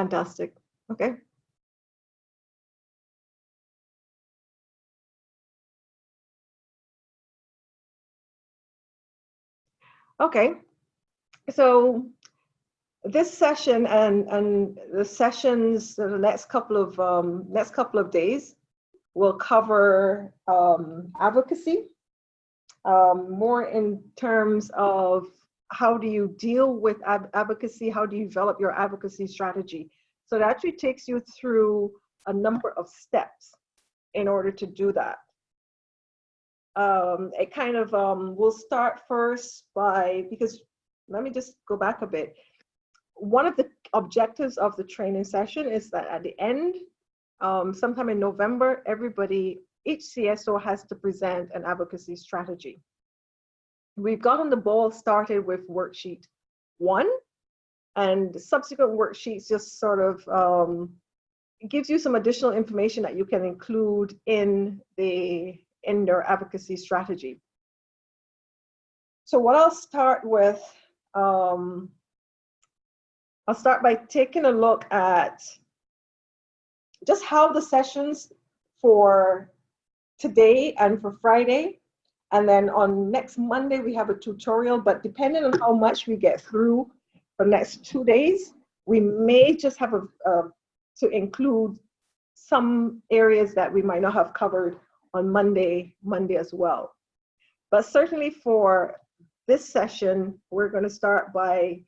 Fantastic. Okay. Okay. So this session and the sessions, the next couple of days will cover advocacy, more in terms of how do you deal with advocacy, how do you develop your advocacy strategy. So it actually takes you through a number of steps in order to do that. It kind of we'll start first by, because let me just go back a bit. One of the objectives of the training session is that at the end, sometime in November, each CSO has to present an advocacy strategy. We've gotten the ball started with worksheet 1, and the subsequent worksheets just sort of gives you some additional information that you can include in their advocacy strategy. So what I'll start with, I'll start by taking a look at just how the sessions for today and for Friday, and then on next Monday we have a tutorial, but depending on how much we get through for the next 2 days, we may just have to include some areas that we might not have covered on Monday as well. But certainly for this session, we're going to start by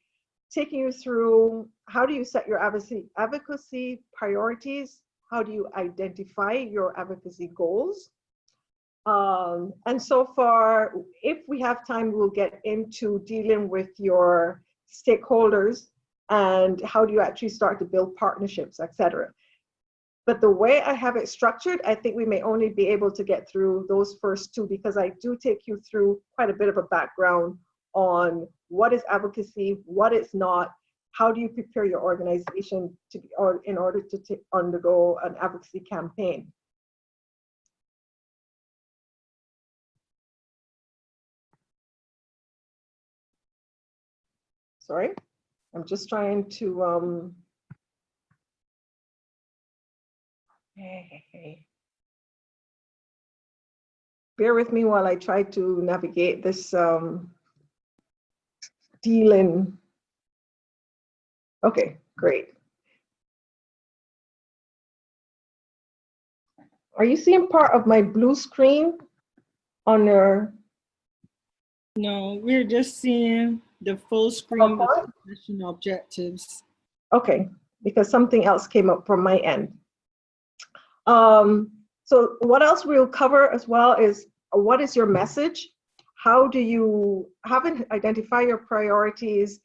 taking you through how do you set your advocacy priorities, how do you identify your advocacy goals. And so far, if we have time, we'll get into dealing with your stakeholders and how do you actually start to build partnerships, etc. But the way I have it structured, I think we may only be able to get through those first 2, because I do take you through quite a bit of a background on what is advocacy, what it's not, how do you prepare your organization in order to undergo an advocacy campaign. Sorry, I'm just trying to, bear with me while I try to navigate this dealing. Okay, great. Are you seeing part of my blue screen on your? No, we're just seeing the full screen with the session objectives. Okay, because something else came up from my end. So what else we'll cover as well is what is your message? How do you identify your priorities,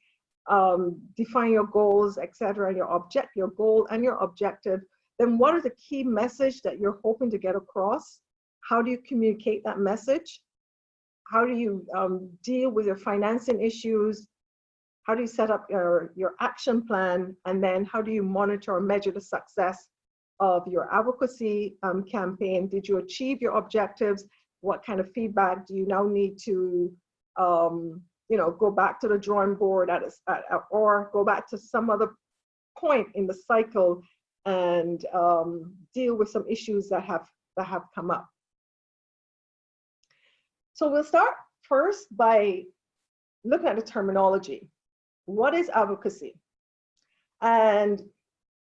define your goals, etc., your goal and your objective. Then what are the key message that you're hoping to get across? How do you communicate that message? How do you deal with your financing issues? How do you set up your action plan? And then how do you monitor or measure the success of your advocacy campaign? Did you achieve your objectives? What kind of feedback do you now need to go back to the drawing board or go back to some other point in the cycle and deal with some issues that have come up? So we'll start first by looking at the terminology. What is advocacy? And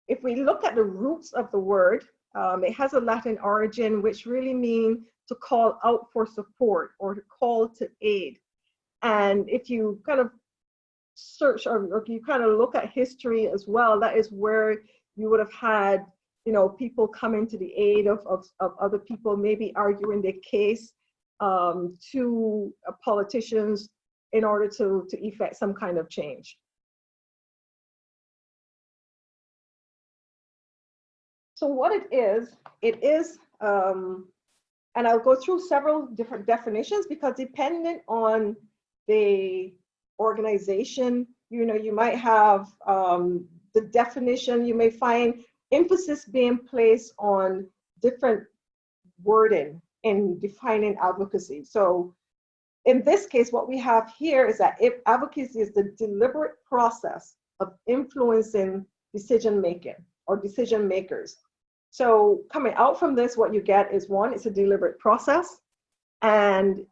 if we look at the roots of the word, it has a Latin origin, which really means to call out for support or to call to aid. And if you kind of search or you kind of look at history as well, that is where you would have had, people coming to the aid of other people, maybe arguing their case to politicians in order to effect some kind of change. So what it is, and I'll go through several different definitions because depending on the organization, you might have the definition, you may find emphasis being placed on different wording in defining advocacy. So in this case, what we have here is that if advocacy is the deliberate process of influencing decision making or decision makers. So coming out from this, what you get is one, it's a deliberate process, and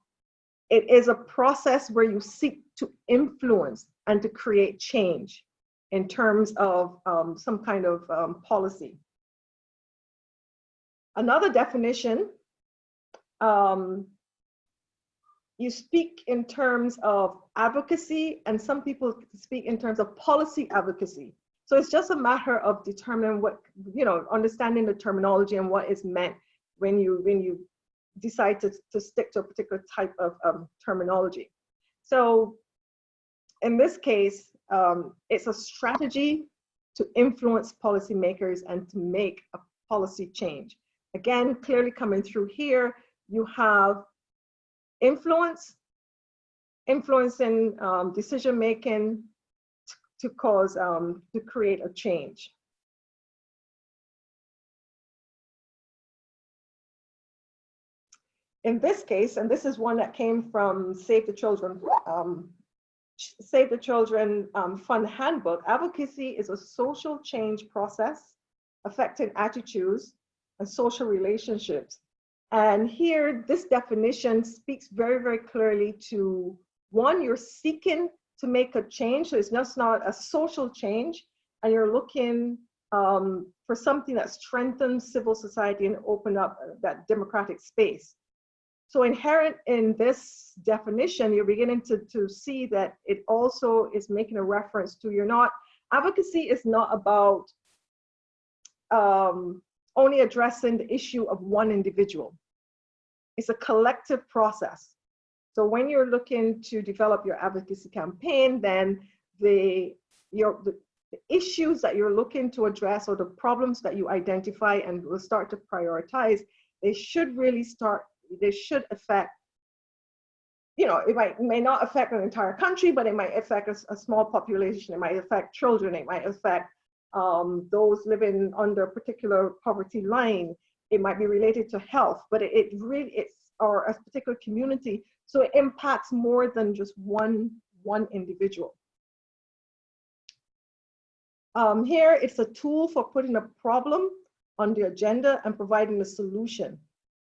it is a process where you seek to influence and to create change in terms of some kind of policy. Another definition, you speak in terms of advocacy, and some people speak in terms of policy advocacy. So it's just a matter of determining what, understanding the terminology and what is meant when you decide to stick to a particular type of terminology. So in this case, it's a strategy to influence policymakers and to make a policy change. Again, clearly coming through here, you have influencing decision making to cause, to create a change. In this case, and this is one that came from Save the Children Fund Handbook, advocacy is a social change process affecting attitudes and social relationships. And here, this definition speaks very, very clearly to, one, you're seeking to make a change, so it's just not a social change, and you're looking for something that strengthens civil society and open up that democratic space. So inherent in this definition, you're beginning to see that it also is making a reference to, advocacy is not about only addressing the issue of one individual. It's a collective process. So when you're looking to develop your advocacy campaign, then the issues that you're looking to address or the problems that you identify and will start to prioritize, they should affect, it may not affect an entire country, but it might affect a small population. It might affect children. It might affect those living under a particular poverty line. It might be related to health, but or a particular community. So it impacts more than just one individual. Here, it's a tool for putting a problem on the agenda and providing a solution.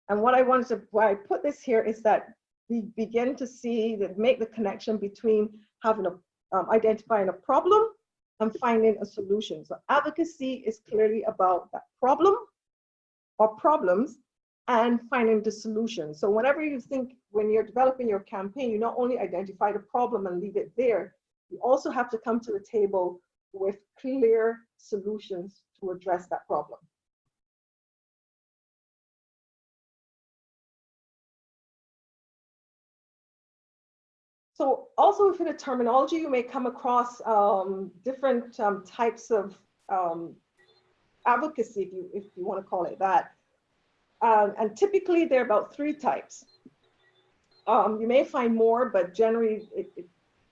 And why I put this here is that we begin to make the connection between identifying a problem and finding a solution. So advocacy is clearly about that problem or problems and finding the solution. So when you're developing your campaign, you not only identify the problem and leave it there, you also have to come to the table with clear solutions to address that problem. So also within the terminology, you may come across different types of advocacy, if you want to call it that. And typically there are about 3 types. You may find more, but generally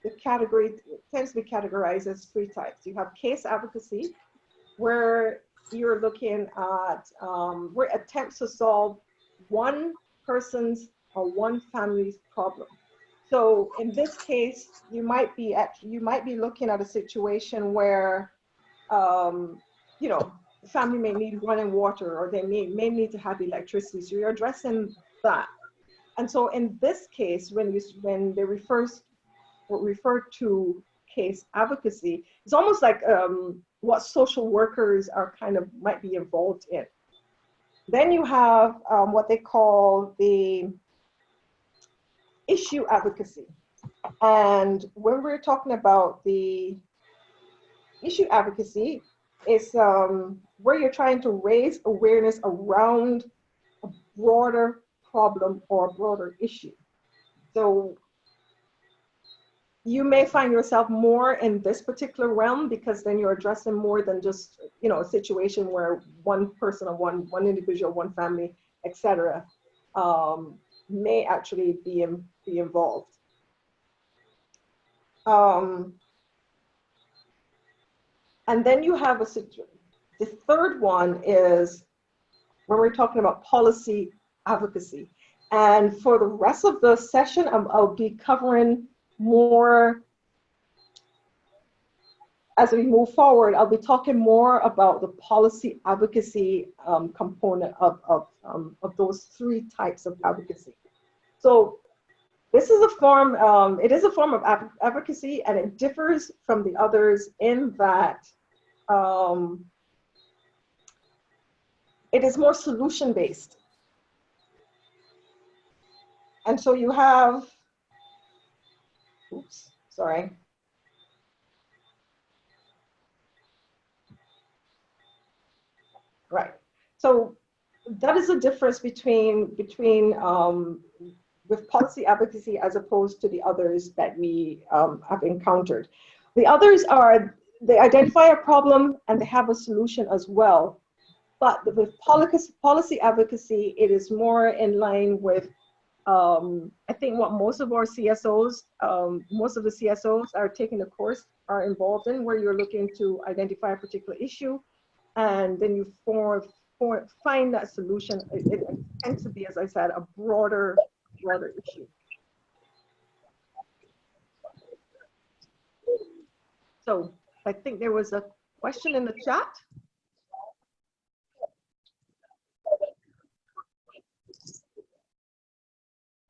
the category tends to be categorized as 3 types. You have case advocacy, where you're looking at where attempts to solve one person's or one family's problem. So in this case, you might be looking at a situation where, the family may need running water, or they may need to have electricity. So you're addressing that. And so in this case, when they refer to case advocacy, it's almost like what social workers might be involved in. Then you have what they call the issue advocacy. And when we're talking about the issue advocacy, it's where you're trying to raise awareness around a broader problem or a broader issue. So you may find yourself more in this particular realm, because then you're addressing more than just, a situation where one person or one individual, one family, etc., may actually be involved. And then you have the third one is when we're talking about policy advocacy. And for the rest of the session, I'll be covering more as we move forward, I'll be talking more about the policy advocacy component of those three types of advocacy. So this is a form, it is a form of advocacy, and it differs from the others in that it is more solution-based. And so you have, oops, sorry. Right. So that is the difference between with policy advocacy as opposed to the others that we have encountered. The others are, they identify a problem and they have a solution as well. But with policy advocacy, it is more in line with, I think what most of our CSOs, most of the CSOs are taking the course are involved in, where you're looking to identify a particular issue, and then you find that solution. It tends to be, as I said, a broader issue. So I think there was a question in the chat.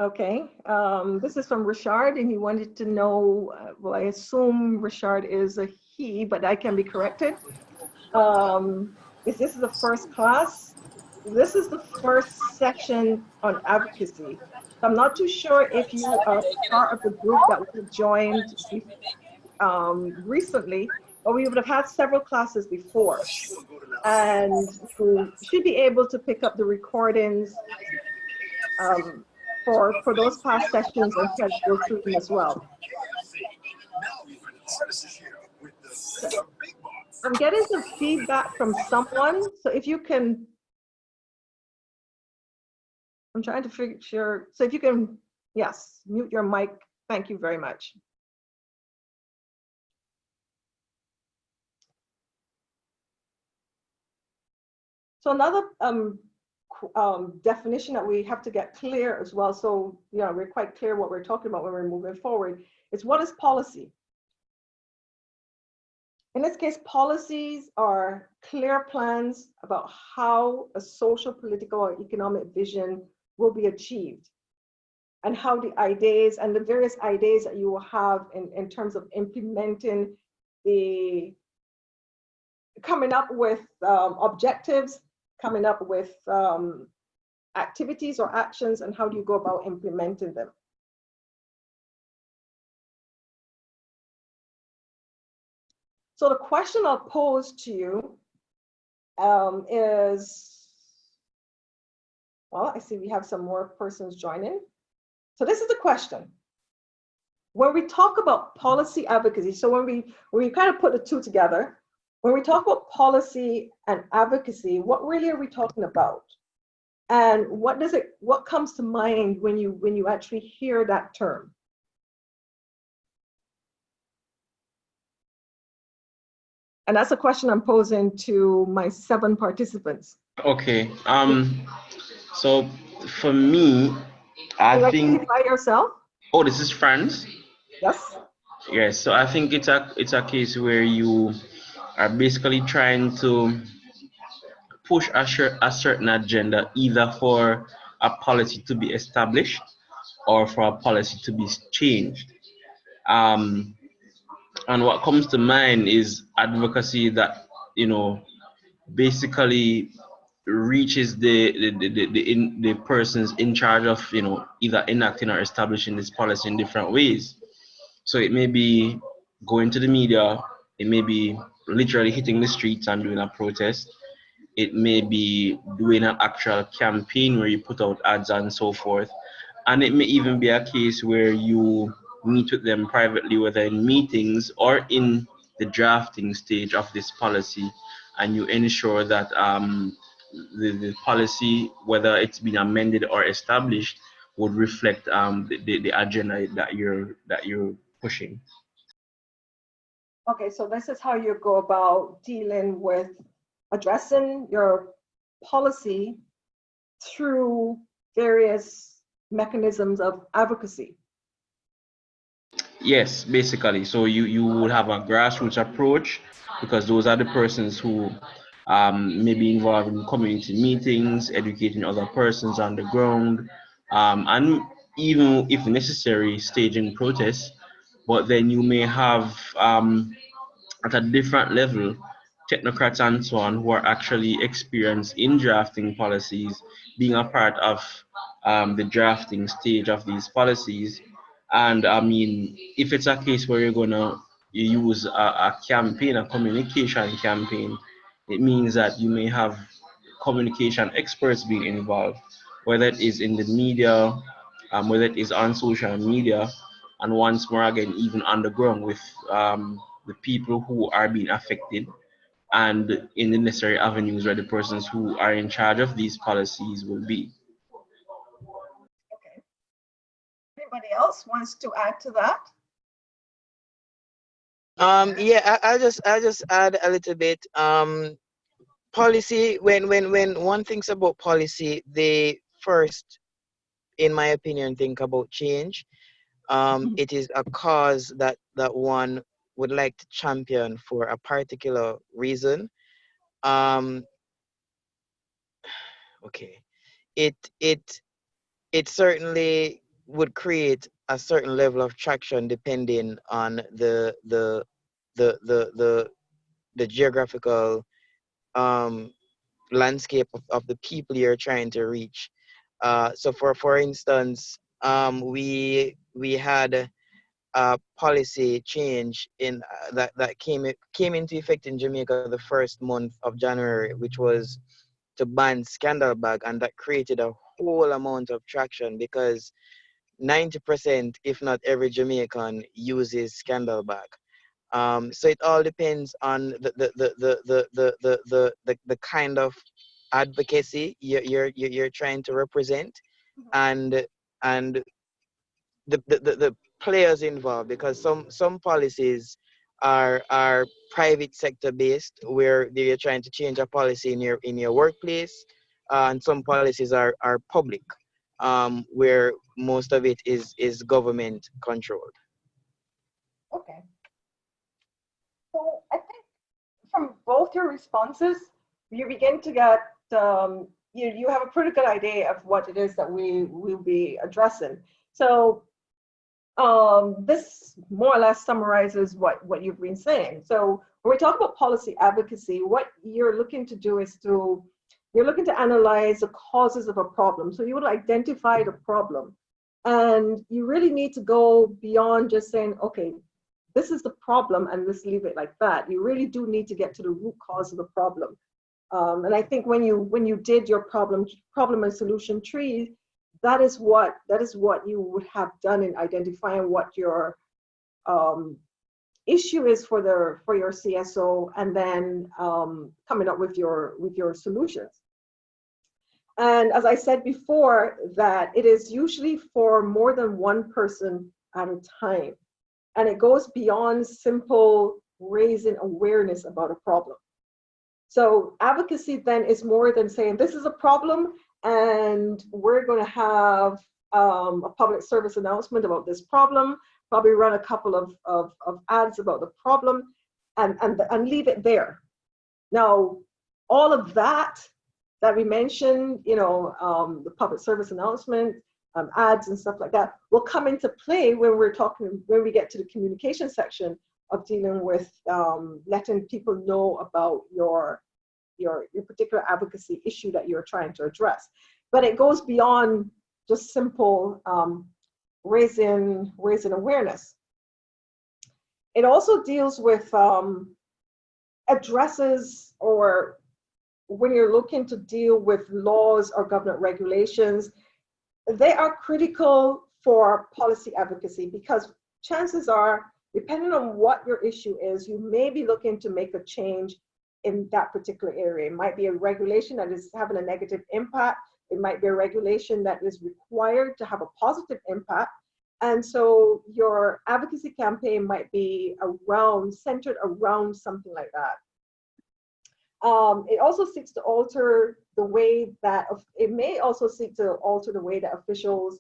Okay, this is from Richard, and he wanted to know, well, I assume Richard is a he, but I can be corrected. Is this the first class? This is the first section on advocacy. I'm not too sure if you are part of the group that we joined recently, but we would have had several classes before. And you should be able to pick up the recordings for those past sessions and try to go through them as well. I'm getting some feedback from someone, so if you can, I'm trying to figure, so if you can, yes, mute your mic, thank you very much. So another definition that we have to get clear as well, so we're quite clear what we're talking about when we're moving forward, is what is policy? In this case, policies are clear plans about how a social, political, or economic vision will be achieved, and how the ideas and the various ideas that you will have in terms of implementing coming up with objectives, coming up with activities or actions, and how do you go about implementing them. So the question I'll pose to you is, well, I see we have some more persons joining. So this is the question. When we talk about policy advocacy, so when we kind of put the two together, when we talk about policy and advocacy, what really are we talking about? And what comes to mind when you actually hear that term? And that's a question I'm posing to my 7 participants. Okay. So for me, I think. Identify yourself. Oh, this is France. Yes. Yes. So I think it's a case where you are basically trying to push a certain agenda, either for a policy to be established or for a policy to be changed. And what comes to mind is advocacy that basically reaches the persons in charge of either enacting or establishing this policy in different ways. So it may be going to the media, it may be literally hitting the streets and doing a protest, it may be doing an actual campaign where you put out ads and so forth, and it may even be a case where you meet with them privately, whether in meetings or in the drafting stage of this policy, and you ensure that the policy, whether it's been amended or established, would reflect the agenda that you're pushing. Okay, so this is how you go about dealing with addressing your policy through various mechanisms of advocacy. Yes, basically. So you would have a grassroots approach because those are the persons who may be involved in community meetings, educating other persons on the ground, and even if necessary, staging protests. But then you may have at a different level, technocrats and so on who are actually experienced in drafting policies, being a part of the drafting stage of these policies. And I mean, if it's a case where you're gonna use a campaign, a communication campaign, it means that you may have communication experts being involved, whether it is in the media, whether it is on social media, and once more again, even on the ground with the people who are being affected and in the necessary avenues where the persons who are in charge of these policies will be. Okay. Anybody else wants to add to that? Yeah, I'll just add a little bit. Policy, when one thinks about policy, they first, in my opinion, think about change. It is a cause that one would like to champion for a particular reason. Um, okay, it it it certainly would create a certain level of traction depending on the the geographical um landscape of the people you're trying to reach. So for instance, we had a policy change in that came into effect in Jamaica the first month of January, which was to ban scandal bag, and that created a whole amount of traction because 90%, if not every Jamaican, uses scandal bag. So it all depends on the kind of advocacy you're trying to represent, and and the players involved, because some policies are private sector based, where you're trying to change a policy in your workplace, and some policies are public, where most of it is government controlled. Okay. So I think from both your responses, you begin to get you have a pretty good idea of what it is that we will be addressing. So this more or less summarizes what you've been saying. So when we talk about policy advocacy, what you're looking to do is you're looking to analyze the causes of a problem. So you will identify the problem, and you really need to go beyond just saying, okay, this is the problem and let's leave it like that. You really do need to get to the root cause of the problem. And I think when you did your problem and solution tree, that is what you would have done in identifying what your issue is for your CSO, and then coming up with your solutions. And as I said before, that it is usually for more than one person at a time. And it goes beyond simple raising awareness about a problem. So advocacy then is more than saying, this is a problem and we're going to have a public service announcement about this problem, probably run a couple of ads about the problem, and leave it there. Now, all of that we mentioned, the public service announcement, ads and stuff like that, will come into play when we get to the communication section of dealing with letting people know about your particular advocacy issue that you're trying to address. But it goes beyond just simple raising awareness. It also deals with addresses, or when you're looking to deal with laws or government regulations, they are critical for policy advocacy, because chances are, depending on what your issue is, you may be looking to make a change in that particular area. It might be a regulation that is having a negative impact. It might be a regulation that is required to have a positive impact. And so your advocacy campaign might be centered around something like that. It also seeks to alter the way that, it may also seek to alter the way that officials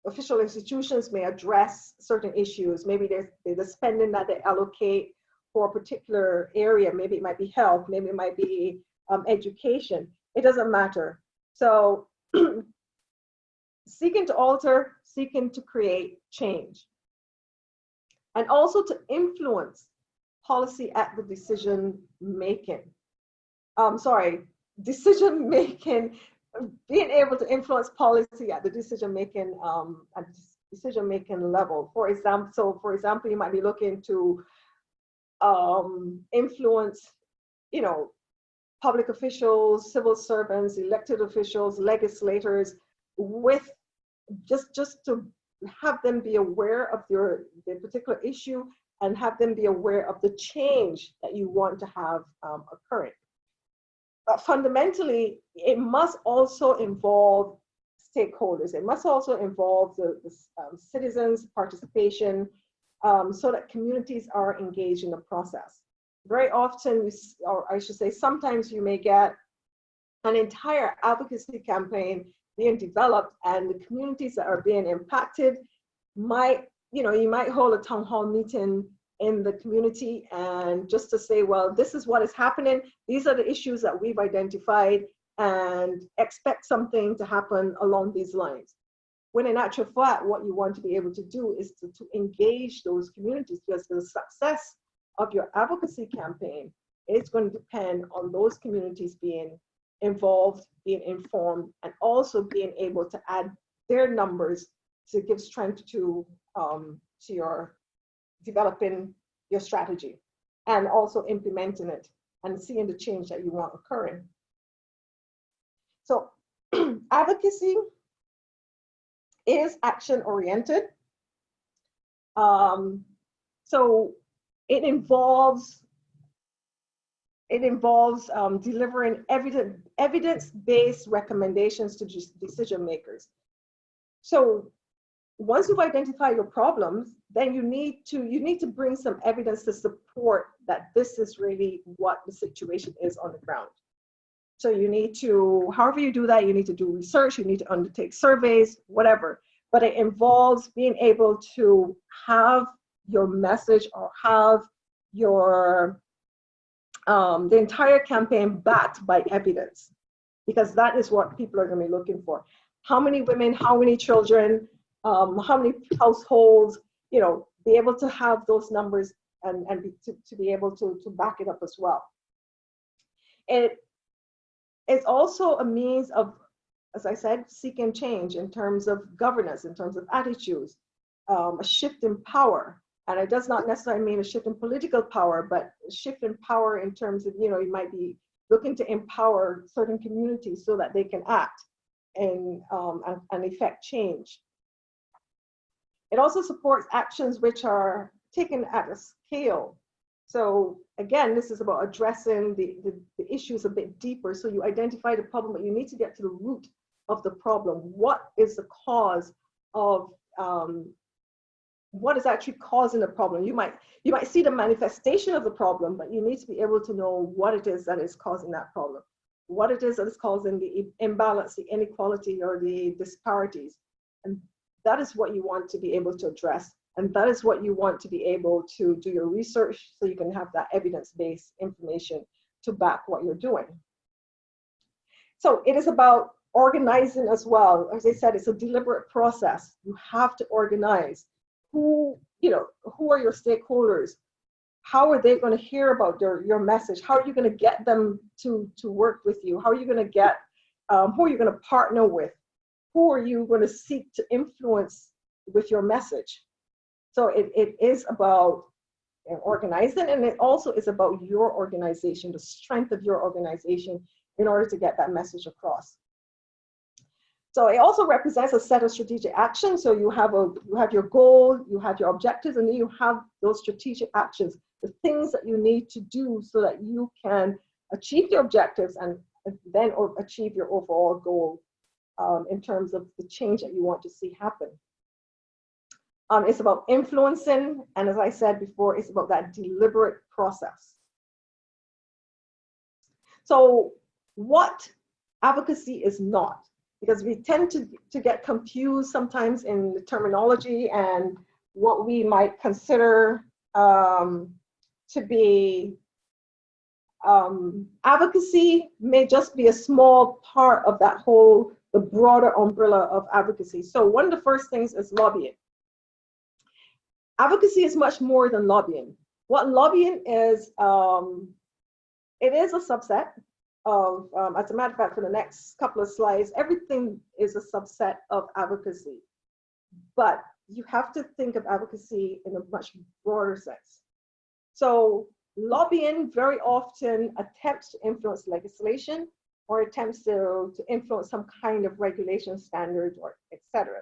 official institutions may address certain issues. Maybe there's the spending that they allocate for a particular area. Maybe it might be health, maybe it might be education. It doesn't matter. So seeking to alter, seeking to create change. And also to influence policy at the decision making. Decision making, being able to influence policy at the decision making level. For example, you might be looking to influence, public officials, civil servants, elected officials, legislators, with just to have them be aware of the particular issue and have them be aware of the change that you want to have occurring. But fundamentally, it must also involve stakeholders. It must also involve the citizens' participation, so that communities are engaged in the process. Very often, or I should say, sometimes you may get an entire advocacy campaign being developed, and the communities that are being impacted might, you might hold a town hall meeting in the community and just to say, well, this is what is happening. These are the issues that we've identified, and expect something to happen along these lines. When in actual fact, what you want to be able to do is to engage those communities, because the success of your advocacy campaign is going to depend on those communities being involved, being informed, and also being able to add their numbers to give strength to your developing your strategy and also implementing it and seeing the change that you want occurring. So advocacy is action-oriented. So it involves delivering evidence-based recommendations to decision makers. So once you've identified your problems, then you need to bring some evidence to support that this is really what the situation is on the ground. So you need to, however you do that, you need to do research, you need to undertake surveys, whatever. But it involves being able to have your message or have your the entire campaign backed by evidence, because that is what people are going to be looking for. How many women, how many children, how many households, be able to have those numbers and to be able to back it up as well. It's also a means of, as I said, seeking change in terms of governance, in terms of attitudes, a shift in power. And it does not necessarily mean a shift in political power, but a shift in power in terms of, you might be looking to empower certain communities so that they can act and effect change. It also supports actions which are taken at a scale. So again, this is about addressing the issues a bit deeper. So you identify the problem, but you need to get to the root of the problem. What is the cause of, what is actually causing the problem? You might see the manifestation of the problem, but you need to be able to know what it is that is causing that problem, what it is that is causing the imbalance, the inequality, or the disparities. And that is what you want to be able to address. And that is what you want to be able to do your research, so you can have that evidence-based information to back what you're doing. So it is about organizing as well. As I said, it's a deliberate process. You have to organize. Who are your stakeholders? How are they going to hear about your message? How are you going to get them to work with you? How are you going to get, who are you going to partner with? Who are you going to seek to influence with your message? So it is about organizing, and it also is about your organization, the strength of your organization in order to get that message across. So it also represents a set of strategic actions. So you have your goal, you have your objectives, and then you have those strategic actions, the things that you need to do so that you can achieve your objectives and then achieve your overall goal in terms of the change that you want to see happen. It's about influencing, and as I said before, it's about that deliberate process. So what advocacy is not. because we tend to get confused sometimes in the terminology and what we might consider to be advocacy may just be a small part of that whole, the broader umbrella of advocacy. So one of the first things is lobbying. Advocacy is much more than lobbying. What lobbying is, it is a subset of, as a matter of fact, for the next couple of slides, everything is a subset of advocacy. But you have to think of advocacy in a much broader sense. So lobbying very often attempts to influence legislation or attempts to influence some kind of regulation standards or etc.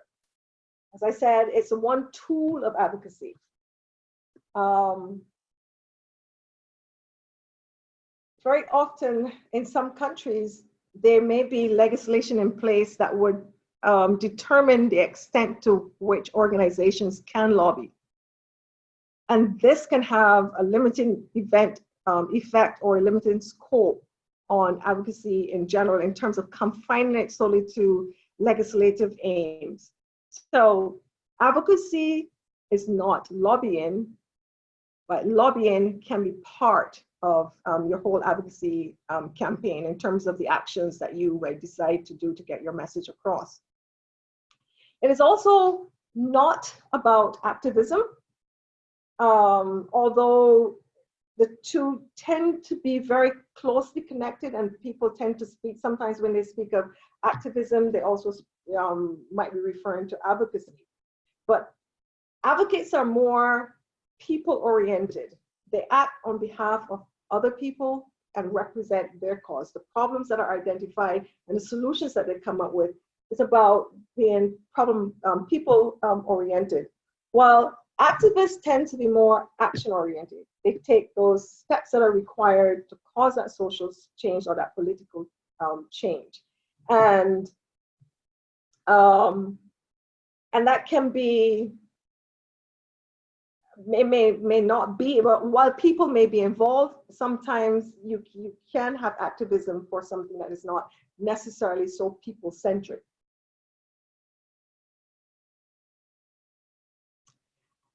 As I said, it's one tool of advocacy. Very often in some countries, there may be legislation in place that would determine the extent to which organizations can lobby. And this can have a limiting effect or a limiting scope on advocacy in general in terms of confining it solely to legislative aims. So advocacy is not lobbying, but lobbying can be part of your whole advocacy campaign in terms of the actions that you decide to do to get your message across. It is also not about activism, although the two tend to be very closely connected, and people tend to speak, sometimes when they speak of activism, they also might be referring to advocacy. But advocates are more people-oriented. They act on behalf of other people and represent their cause. The problems that are identified and the solutions that they come up with is about being people-oriented. While activists tend to be more action-oriented. They take those steps that are required to cause that social change or that political change. And that can be, may not be, but while people may be involved, sometimes you can have activism for something that is not necessarily so people-centric.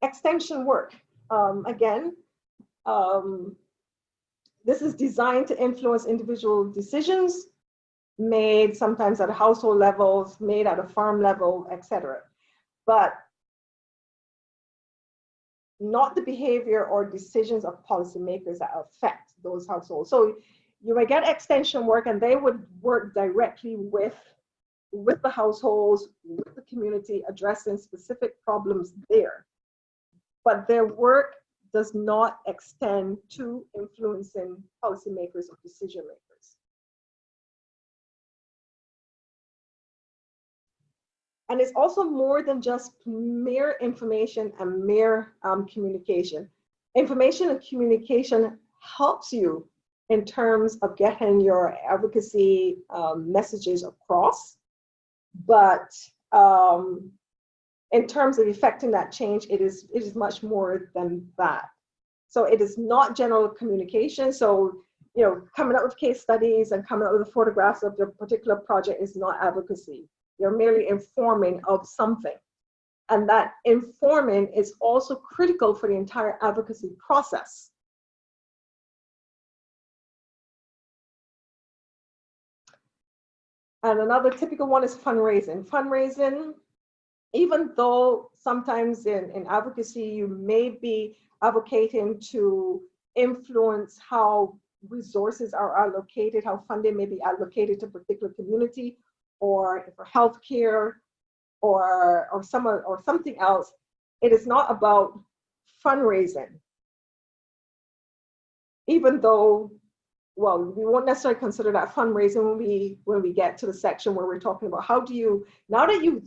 Extension work, again, this is designed to influence individual decisions made sometimes at a household levels, made at a farm level, etc. But not the behavior or decisions of policymakers that affect those households. So you might get extension work and they would work directly with the households, with the community, addressing specific problems there. But their work does not extend to influencing policymakers or decision makers. And it's also more than just mere information and mere communication. Information and communication helps you in terms of getting your advocacy messages across, but in terms of effecting that change, it is much more than that. So it is not general communication. So, you know, coming up with case studies and coming up with the photographs of your particular project is not advocacy. You're merely informing of something. And that informing is also critical for the entire advocacy process. And another typical one is fundraising. Fundraising, even though sometimes in advocacy, you may be advocating to influence how resources are allocated, how funding may be allocated to a particular community, or for healthcare, or something else, it is not about fundraising. Even though, well, we won't necessarily consider that fundraising when we get to the section where we're talking about how do you, now that you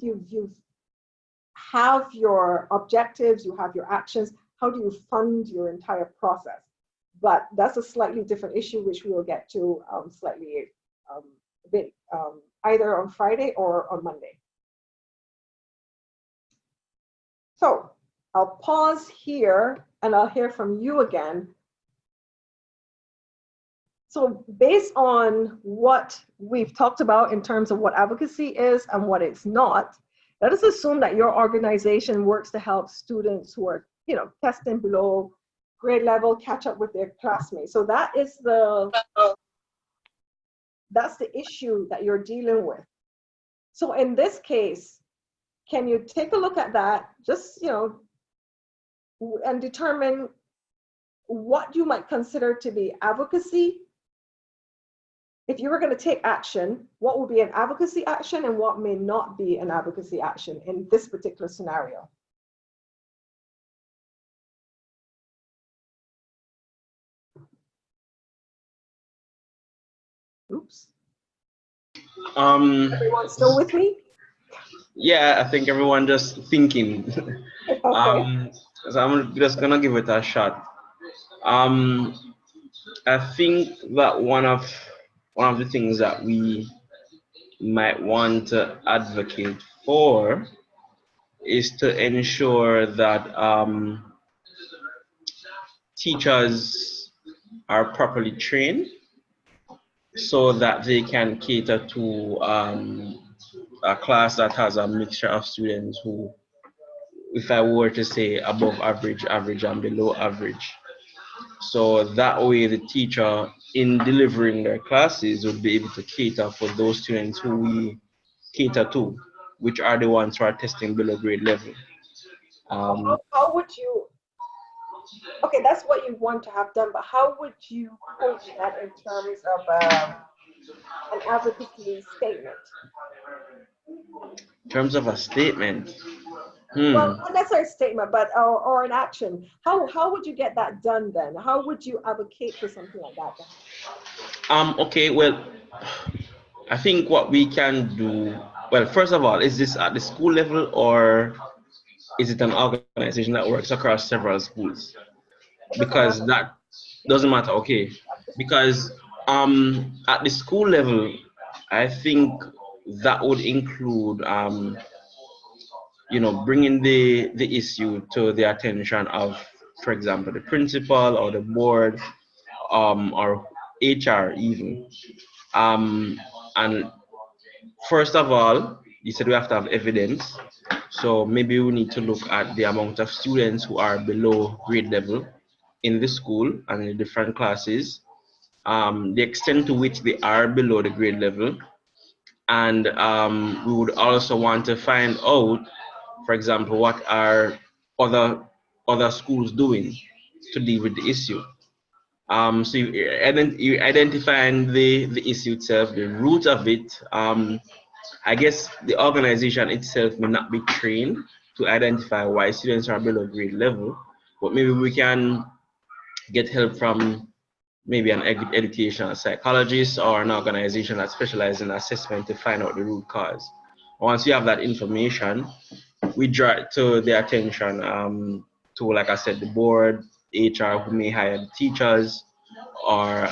have your objectives, you have your actions, how do you fund your entire process? But that's a slightly different issue, which we will get to slightly a bit either on Friday or on Monday. So I'll pause here and I'll hear from you again. So based on what we've talked about in terms of what advocacy is and what it's not, let us assume that your organization works to help students who are, testing below grade level catch up with their classmates. So that's the issue that you're dealing with. So in this case, can you take a look at that, just, and determine what you might consider to be advocacy? If you were going to take action, what would be an advocacy action and what may not be an advocacy action in this particular scenario? Oops. Everyone still with me? Yeah, I think everyone just thinking. Okay. So I'm just gonna give it a shot. I think that one of the things that we might want to advocate for is to ensure that teachers are properly trained so that they can cater to a class that has a mixture of students who, if I were to say above average, average, and below average. So that way the teacher, in delivering their classes, would be able to cater for those students who we cater to, which are the ones who are testing below grade level. How would you, okay, that's what you want to have done, but how would you coach that in terms of an advocacy statement? In terms of a statement, Well, not necessarily a statement, but or an action. How would you get that done then? How would you advocate for something like that? Okay, well, I think what we can do, well, first of all, is this at the school level or is it an organization that works across several schools? It doesn't Because matter. that doesn't matter, okay. Because at the school level, I think that would include bringing the issue to the attention of, for example, the principal or the board, or HR even. And first of all, you said we have to have evidence. So maybe we need to look at the amount of students who are below grade level in the school and in different classes, the extent to which they are below the grade level. And we would also want to find out, for example, what are other schools doing to deal with the issue. So you identifying the issue itself, the root of it. I guess the organization itself may not be trained to identify why students are below grade level, but maybe we can get help from maybe an educational psychologist or an organization that specializes in assessment to find out the root cause. Once you have that information, we draw it to the attention to, like I said, the board, HR, who may hire the teachers, or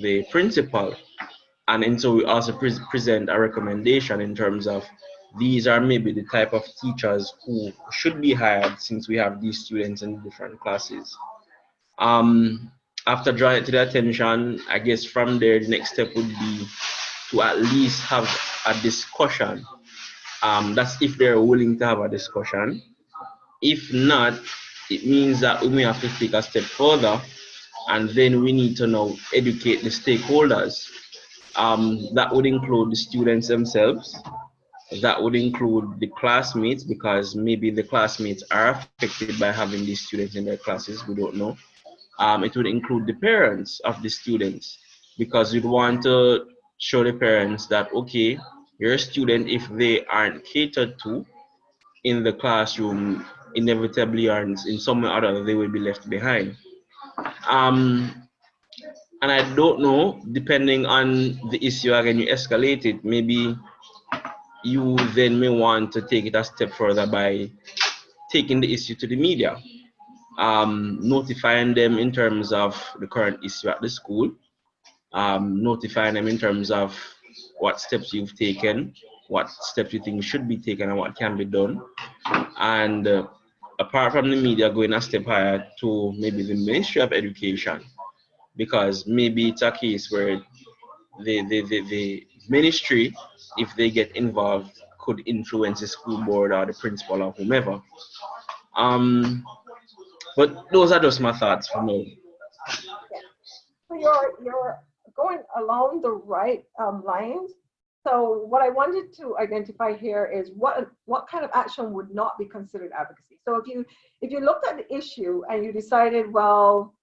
the principal. And so we also present a recommendation in terms of these are maybe the type of teachers who should be hired since we have these students in different classes. After drawing it to the attention, I guess from there, the next step would be to at least have a discussion. That's if they're willing to have a discussion. If not, it means that we may have to take a step further, and then we need to now educate the stakeholders. That would include the students themselves. That would include the classmates, because maybe the classmates are affected by having these students in their classes. We don't know. It would include the parents of the students, because we'd want to show the parents that, okay, your student, if they aren't catered to in the classroom, inevitably or in some way or other, they will be left behind. Um, and I don't know, depending on the issue, again, you escalate it, maybe you then may want to take it a step further by taking the issue to the media, notifying them in terms of the current issue at the school, notifying them in terms of what steps you've taken, what steps you think should be taken, and what can be done. And apart from the media, going a step higher to maybe the Ministry of Education, because maybe it's a case where the ministry, if they get involved, could influence the school board or the principal or whomever. But those are just my thoughts for now. So you're going along the right lines. So what I wanted to identify here is what kind of action would not be considered advocacy. So if you looked at the issue and you decided, well,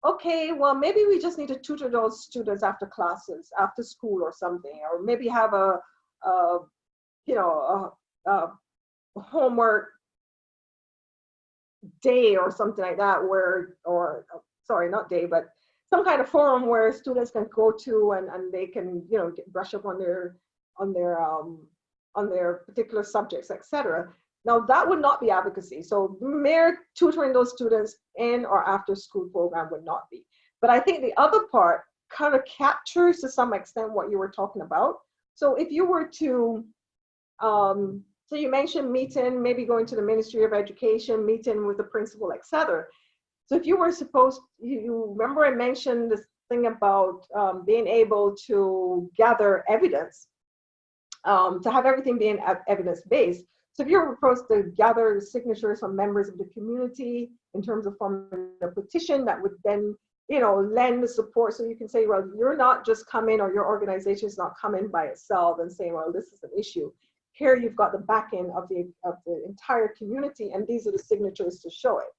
okay, well maybe we just need to tutor those students after classes, after school or something, or maybe have a you know a homework day or something like that, where or sorry, not day, but some kind of forum where students can go to and they can brush up on their particular subjects, etc. Now that would not be advocacy. So mere tutoring those students in or after school program would not be. But I think the other part kind of captures to some extent what you were talking about. So if you were to so you mentioned meeting, maybe going to the Ministry of Education, meeting with the principal, etc. So if you were supposed, you remember I mentioned this thing about being able to gather evidence, to have everything being evidence-based. So if you're supposed to gather signatures from members of the community in terms of forming a petition that would then, lend the support, so you can say, well, you're not just coming, or your organization is not coming by itself and saying, well, this is an issue. Here you've got the back end of the entire community, and these are the signatures to show it.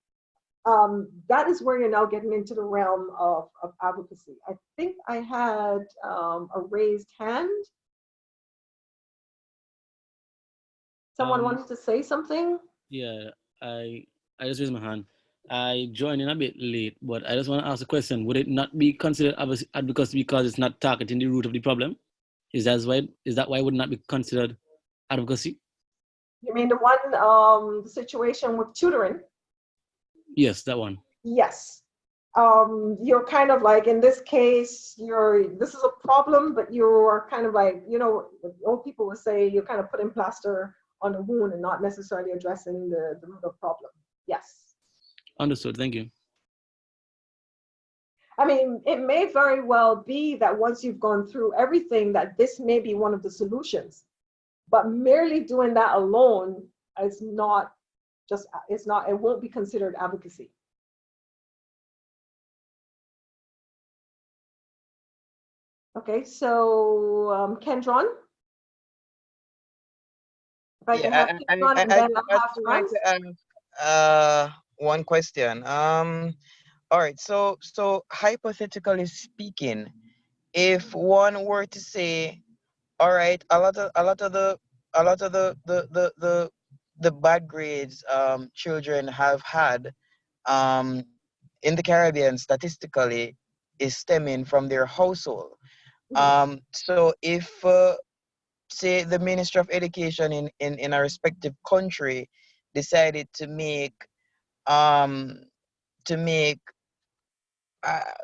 That is where you're now getting into the realm of advocacy. I think I had a raised hand. Someone wanted to say something? Yeah, I just raised my hand. I joined in a bit late, but I just want to ask a question. Would it not be considered advocacy because it's not targeting the root of the problem? Is that why it would not be considered advocacy? You mean the one the situation with tutoring? Yes, that one. Yes. You're kind of like, in this case, this is a problem, but you're kind of like, old people would say, you're kind of putting plaster on the wound and not necessarily addressing the root of problem. Yes. Understood. Thank you. I mean, it may very well be that once you've gone through everything, that this may be one of the solutions, but merely doing that alone is not it won't be considered advocacy. Okay, so Kendron? If I can have Kendron and then I'll have Franz. One question. All right. So hypothetically speaking, if one were to say, all right, a lot of the bad grades children have had in the Caribbean statistically is stemming from their household. So if say the Ministry of Education in a respective country decided to make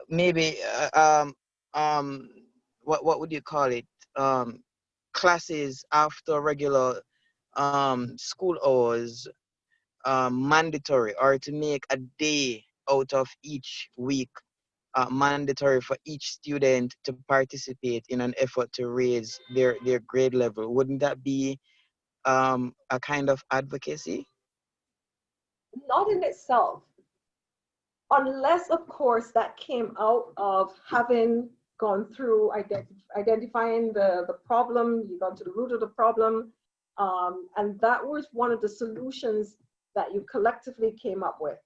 maybe what would you call it, classes after regular school hours mandatory, or to make a day out of each week mandatory for each student to participate in an effort to raise their grade level, wouldn't that be a kind of advocacy? Not in itself, unless of course that came out of having gone through identifying the problem, you got to the root of the problem, and that was one of the solutions that you collectively came up with.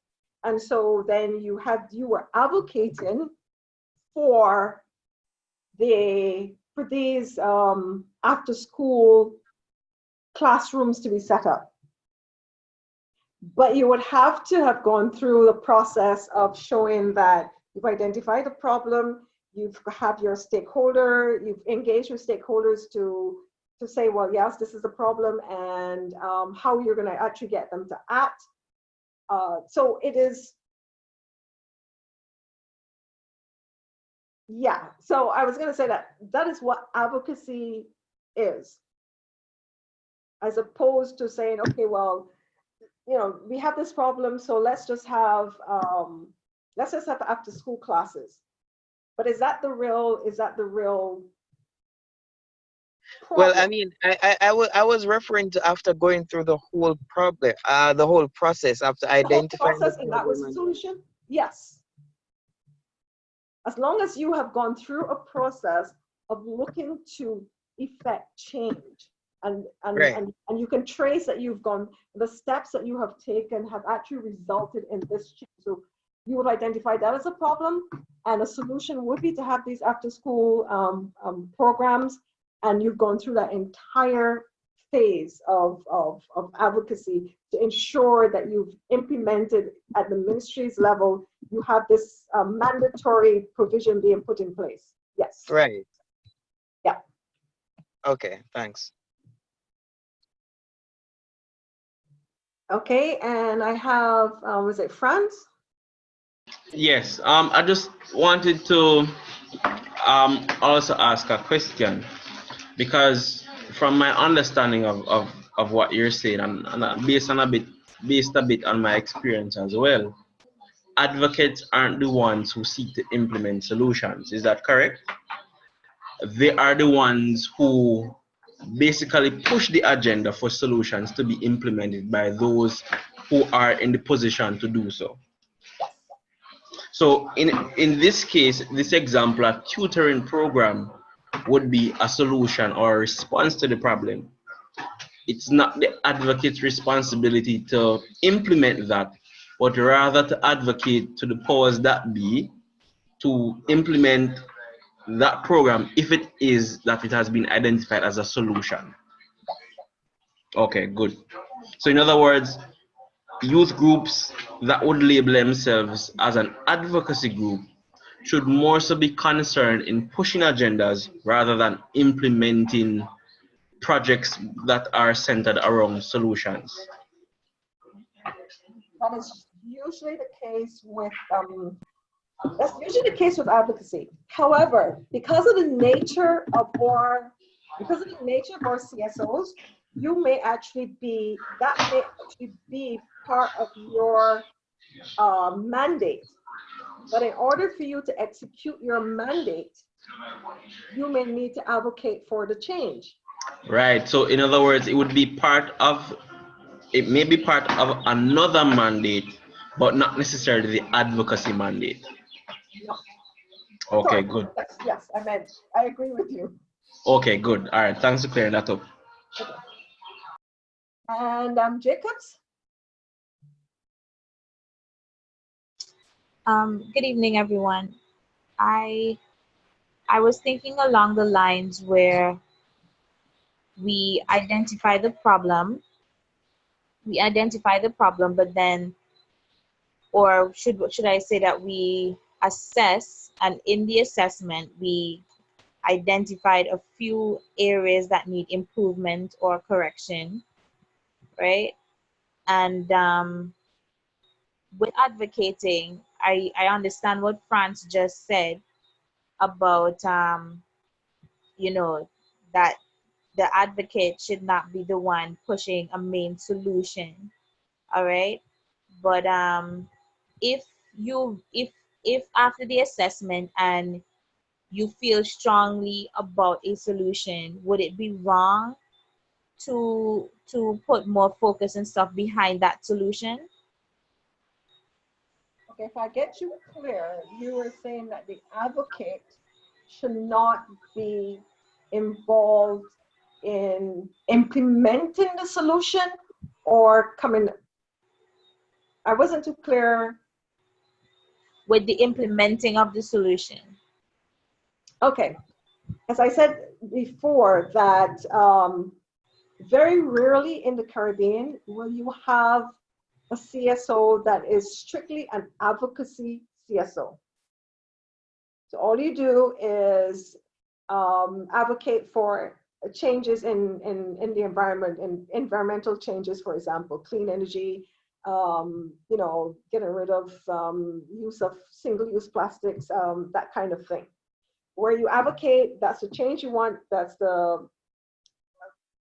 And so then you were advocating for these after school classrooms to be set up. But you would have to have gone through the process of showing that you've identified the problem, you've have your stakeholder, you've engaged with stakeholders to say, well, yes, this is a problem, and how you're going to actually get them to act. So it is, yeah. So I was going to say that is what advocacy is, as opposed to saying, okay, well, we have this problem, so let's just have after school classes. But is that the real Well, problem? I mean, I was referring to after going through the whole problem, the whole process after The whole identifying the process and that was problem the and solution? Yes. As long as you have gone through a process of looking to effect change right, and you can trace that you've gone, the steps that you have taken have actually resulted in this change. So you would identify that as a problem, and a solution would be to have these after school programs, and you've gone through that entire phase of advocacy to ensure that you've implemented at the ministry's level, you have this mandatory provision being put in place. Yes. right. Yeah. Okay, thanks. Okay, and I have, was it Franz? Yes, I just wanted to also ask a question, because from my understanding of what you're saying, and based a bit on my experience as well, advocates aren't the ones who seek to implement solutions. Is that correct? They are the ones who basically push the agenda for solutions to be implemented by those who are in the position to do so. So in this case, this example, a tutoring program would be a solution or a response to the problem. It's not the advocate's responsibility to implement that, but rather to advocate to the powers that be to implement that program if it is that it has been identified as a solution. Okay, good. So in other words, youth groups that would label themselves as an advocacy group should more so be concerned in pushing agendas rather than implementing projects that are centered around solutions. That is usually the case with that's usually the case with advocacy. However, because of the nature of our CSOs, you may actually be, that may actually be part of your mandate. But in order for you to execute your mandate, you may need to advocate for the change. Right. So in other words, it may be part of another mandate, but not necessarily the advocacy mandate. No. Okay, Sorry. good. Yes, I agree with you. Okay, good. All right. Thanks for clearing that up. Okay. And Jacobs? Good evening, everyone. I was thinking along the lines where we identify the problem, but then, or should I say that we assess, and in the assessment we identified a few areas that need improvement or correction, right? And with advocating, I understand what Franz just said about you know, that the advocate should not be the one pushing a main solution. All right. But if you if after the assessment and you feel strongly about a solution, would it be wrong to put more focus and stuff behind that solution? Okay, if I get you clear, you were saying that the advocate should not be involved in implementing the solution or coming. I wasn't too clear. With the implementing of the solution. Okay, as I said before, that very rarely in the Caribbean will you have a CSO that is strictly an advocacy CSO. So all you do is advocate for changes in the environment, and environmental changes, for example, clean energy, you know, getting rid of use of single-use plastics, that kind of thing. Where you advocate, that's the change you want, that's the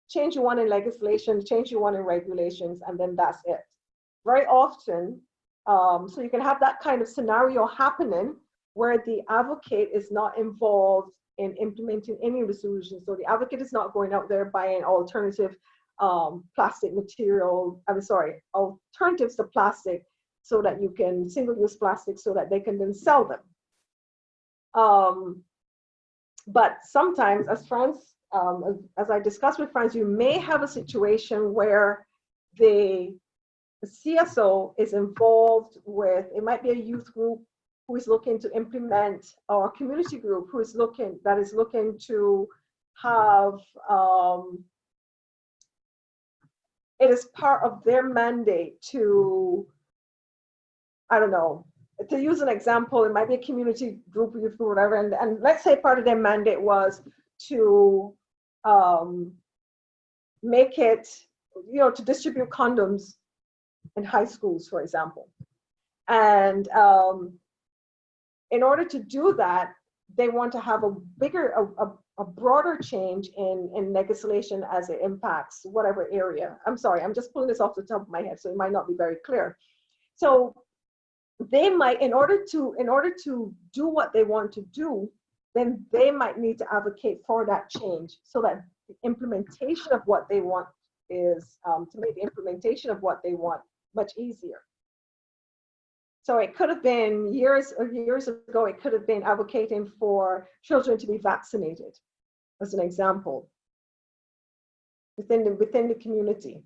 change you want in legislation, change you want in regulations, and then that's it. Very often, so you can have that kind of scenario happening, where the advocate is not involved in implementing any of the solutions. So the advocate is not going out there buying alternative plastic material, alternatives to plastic, so that you can single-use plastic so that they can then sell them. But sometimes, as friends, as I discussed with friends, you may have a situation where the CSO is involved with, it might be a youth group who is looking to implement, or a community group who is looking to have, it is part of their mandate to, I don't know, to use an example, it might be a community group, youth group, whatever, and let's say part of their mandate was to make it, to distribute condoms in high schools, for example. And in order to do that, they want to have a bigger, a broader change in legislation as it impacts whatever area. I'm sorry, I'm just pulling this off the top of my head, so it might not be very clear. So they might, in order to do what they want to do, then they might need to advocate for that change, so that the implementation of what they want is, to make the implementation of what they want much easier. So it could have been years ago, it could have been advocating for children to be vaccinated, as an example, within the community.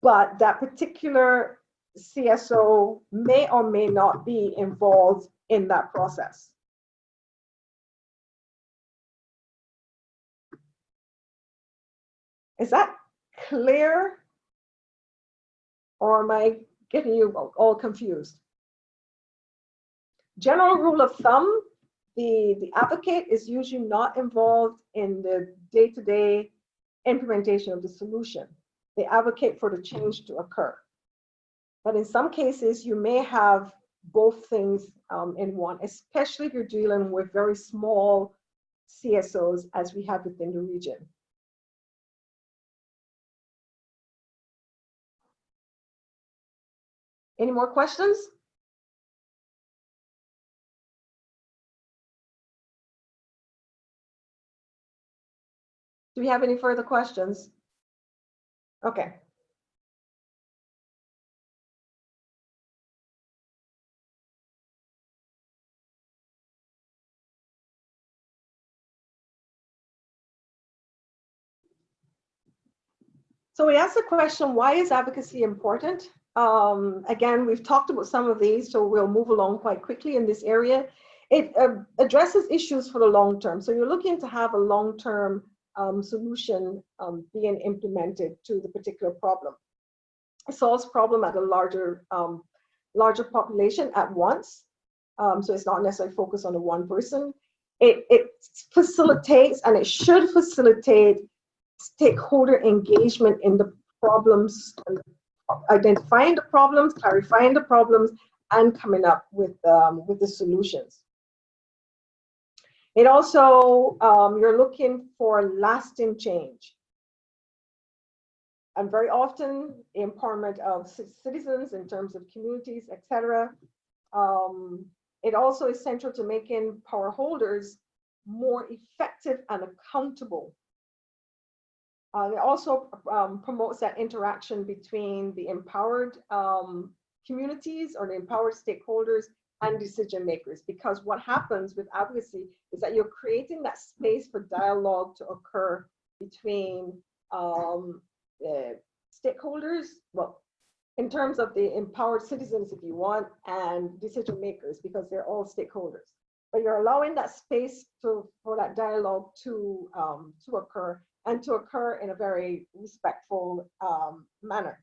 But that particular CSO may or may not be involved in that process. Is that clear? Or am I getting you all confused? General rule of thumb, the advocate is usually not involved in the day-to-day implementation of the solution. They advocate for the change to occur. But in some cases, you may have both things in one, especially if you're dealing with very small CSOs, as we have within the region. Any more questions? Do we have any further questions? Okay. So we asked the question, why is advocacy important? Again, we've talked about some of these, so we'll move along quite quickly in this area. It addresses issues for the long term. So you're looking to have a long-term solution being implemented to the particular problem. It solves problem at a larger population at once. So it's not necessarily focused on the one person. It facilitates, and it should facilitate, stakeholder engagement in the problems, identifying the problems, clarifying the problems, and coming up with the solutions. It also, you're looking for lasting change. And very often, the empowerment of citizens in terms of communities, etc. It also is central to making power holders more effective and accountable. It also promotes that interaction between the empowered communities, or the empowered stakeholders, and decision makers. Because what happens with advocacy is that you're creating that space for dialogue to occur between stakeholders, well, in terms of the empowered citizens, if you want, and decision makers, because they're all stakeholders. But you're allowing that space for that dialogue to occur, and to occur in a very respectful manner.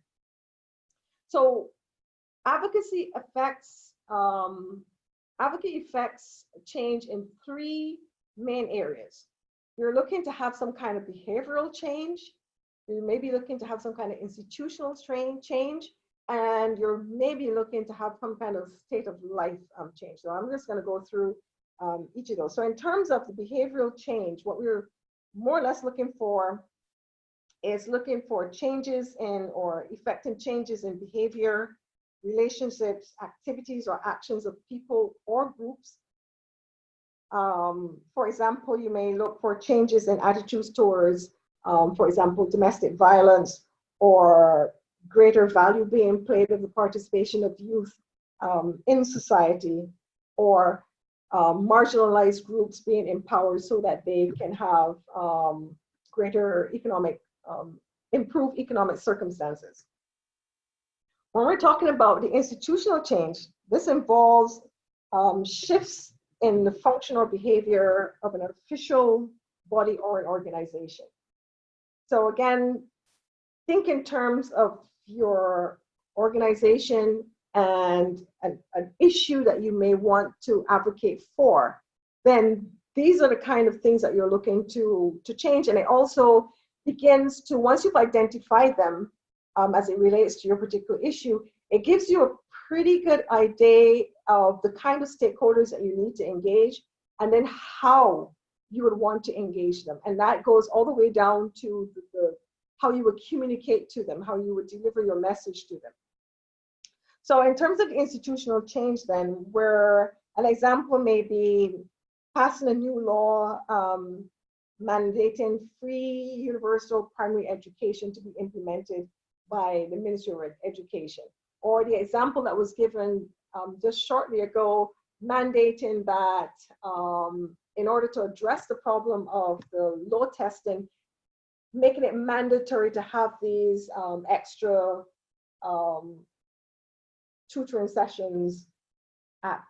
So advocacy affects change in three main areas. You're looking to have some kind of behavioral change. You may be looking to have some kind of institutional change, and you're maybe looking to have some kind of state of life change. So I'm just going to go through each of those. So in terms of the behavioral change, what we're more or less looking for is changes in, or effecting changes in behavior relationships, activities, or actions of people or groups. For example, you may look for changes in attitudes towards, for example, domestic violence, or greater value being placed of the participation of youth in society, or marginalized groups being empowered so that they can have greater economic, improved economic circumstances. When we're talking about the institutional change, this involves shifts in the function or behavior of an official body or an organization. So again, think in terms of your organization and an issue that you may want to advocate for, then these are the kind of things that you're looking to change. And it also begins to, once you've identified them as it relates to your particular issue, it gives you a pretty good idea of the kind of stakeholders that you need to engage, and then how you would want to engage them. And that goes all the way down to how you would communicate to them, how you would deliver your message to them. So in terms of institutional change then, where an example may be passing a new law mandating free universal primary education to be implemented by the Ministry of Education. Or the example that was given just shortly ago, mandating that in order to address the problem of the load testing, making it mandatory to have these extra tutoring sessions at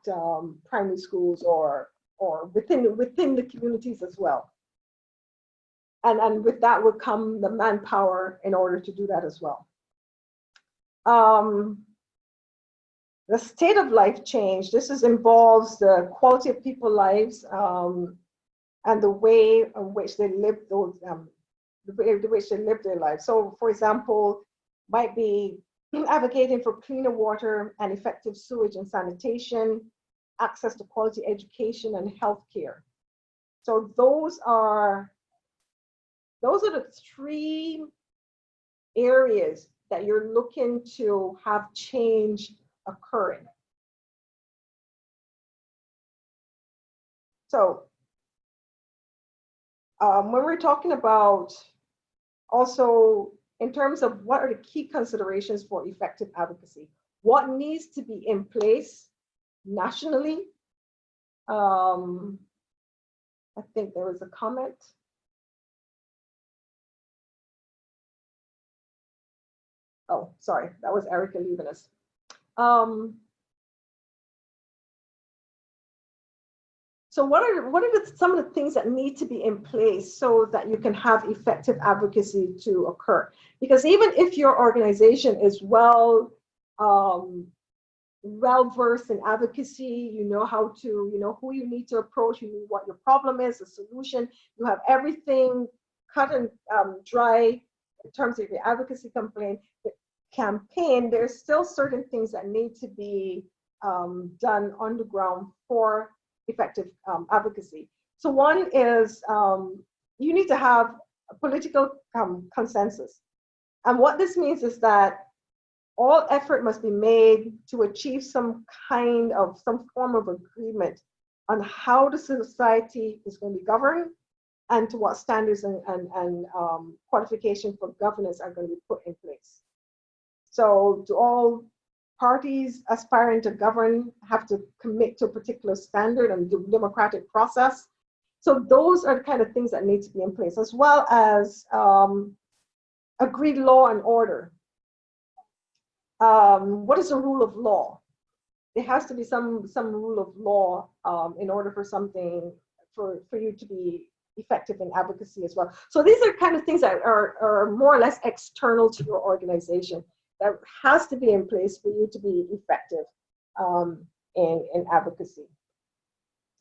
primary schools or within the communities as well. And with that would come the manpower in order to do that as well. The state of life change, involves the quality of people's lives and the way in which they live those, the way in which they live their lives. So for example, might be advocating for cleaner water and effective sewage and sanitation, access to quality education and healthcare. So those are the three areas that you're looking to have change occurring. So when we're talking about also in terms of what are the key considerations for effective advocacy, what needs to be in place nationally? I think there was a comment. Oh, sorry, that was Erica leaving us. So what are some of the things that need to be in place so that you can have effective advocacy to occur? Because even if your organization is well versed in advocacy, you know how to, you know who you need to approach, you know what your problem is, the solution, you have everything cut and dry in terms of your advocacy campaign, there's still certain things that need to be done on the ground for effective advocacy. So one is you need to have a political consensus. And what this means is that all effort must be made to achieve some form of agreement on how the society is going to be governed and to what standards and qualification for governance are going to be put in place. So do all parties aspiring to govern have to commit to a particular standard and democratic process? So those are the kind of things that need to be in place, as well as agreed law and order. What is the rule of law? There has to be some rule of law in order for something, for you to be effective in advocacy as well. So these are kind of things that are more or less external to your organization that has to be in place for you to be effective in advocacy.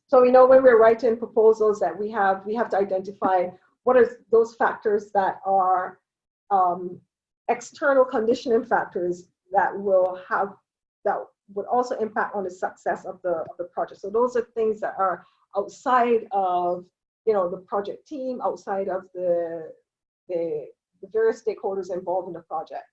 So we know when we're writing proposals that we have to identify what are those factors that are external conditioning factors that would also impact on the success of the project. So those are things that are outside of the project team, outside of the various stakeholders involved in the project.